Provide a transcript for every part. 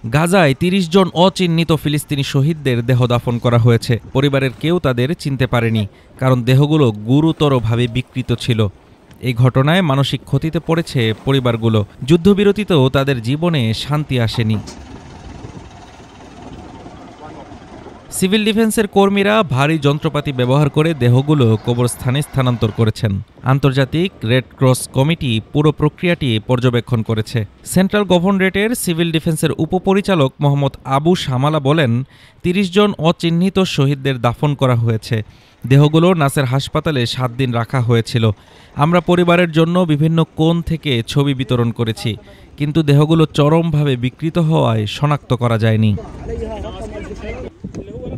গাজায় ৩০ জন অচিহ্নিত ফিলিস্তিনি শহীদদের দেহ দাফন করা হয়েছে। পরিবারের কেউ তাদের চিনতে পারেনি, কারণ দেহগুলো গুরুতরভাবে বিকৃত ছিল। এই ঘটনায় মানসিক ক্ষতিতে পড়েছে পরিবারগুলো। যুদ্ধবিরতিতেও তাদের জীবনে শান্তি আসেনি। সিভিল ডিফেন্সের কর্মীরা ভারী যন্ত্রপাতি ব্যবহার করে দেহগুলো কবরস্থানে স্থানান্তর করেছেন। আন্তর্জাতিক রেড ক্রস কমিটি পুরো প্রক্রিয়াটি পর্যবেক্ষণ করেছে। সেন্ট্রাল গভর্নরেটের সিভিল ডিফেন্সের উপপরিচালক মোহাম্মদ আবু শামালা বলেন, ৩০ জন অচিহ্নিত শহীদদের দাফন করা হয়েছে। দেহগুলো নাসের হাসপাতালে ৭ দিন রাখা হয়েছিল। আমরা পরিবারের জন্য বিভিন্ন কোণ থেকে ছবি বিতরণ করেছি, কিন্তু দেহগুলো চরমভাবে বিকৃত হওয়ায় শনাক্ত করা যায়নি।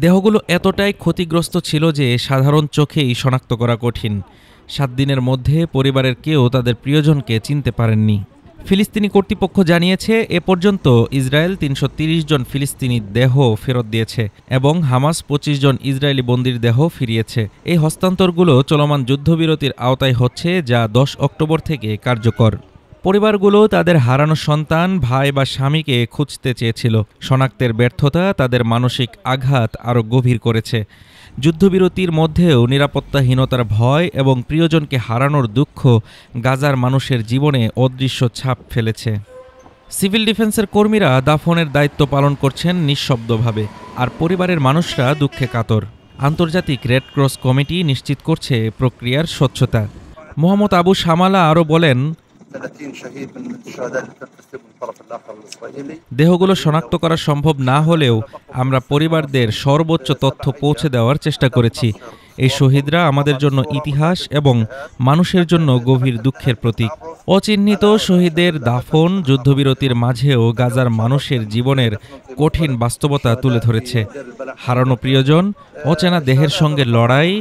দেহগুলো এতটাই ক্ষতিগ্রস্ত ছিল যে সাধারণ চোখেই শনাক্ত করা কঠিন। ৭ দিনের মধ্যে পরিবারের কেউ তাদের প্রিয়জনকে চিনতে পারেননি। ফিলিস্তিনি কর্তৃপক্ষ জানিয়েছে, এ পর্যন্ত ইসরায়েল ৩৩০ জন ফিলিস্তিনি দেহ ফেরত দিয়েছে এবং হামাস ২৫ জন ইসরায়েলি বন্দীর দেহ ফিরিয়েছে। এই হস্তান্তরগুলো চলমান যুদ্ধবিরতির আওতায় হচ্ছে, যা ১০ অক্টোবর থেকে কার্যকর। পরিবারগুলো তাদের হারানো সন্তান, ভাই বা স্বামীকে খুঁজতে চেয়েছিল। শনাক্তের ব্যর্থতা তাদের মানসিক আঘাত আরও গভীর করেছে। যুদ্ধবিরতির মধ্যেও নিরাপত্তাহীনতার ভয় এবং প্রিয়জনকে হারানোর দুঃখ গাজার মানুষের জীবনে অদৃশ্য ছাপ ফেলেছে। সিভিল ডিফেন্সের কর্মীরা দাফনের দায়িত্ব পালন করছেন নিঃশব্দভাবে, আর পরিবারের মানুষরা দুঃখে কাতর। আন্তর্জাতিক রেড ক্রস কমিটি নিশ্চিত করছে প্রক্রিয়ার স্বচ্ছতা। মোহাম্মদ আবু শামালা আরও বলেন, দেহগুলো শনাক্ত করা সম্ভব না হলেও আমরা পরিবারদের সর্বোচ্চ তথ্য পৌঁছে দেওয়ার চেষ্টা করেছি। এই শহীদরা আমাদের জন্য ইতিহাস এবং মানুষের জন্য গভীর দুঃখের প্রতীক। অচিহ্নিত শহীদের দাফন যুদ্ধবিরতির মাঝেও গাজার মানুষের জীবনের কঠিন বাস্তবতা তুলে ধরেছে। হারানো প্রিয়জন, অচেনা দেহের সঙ্গে লড়াই,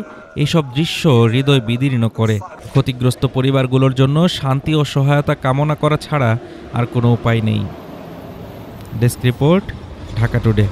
এইসব দৃশ্য হৃদয় বিদীর্ণ করে। ক্ষতিগ্রস্ত পরিবারগুলোর জন্য শান্তি ও সহায়তা কামনা করা ছাড়া আর কোনো উপায় নেই। Desk report, Dhaka today.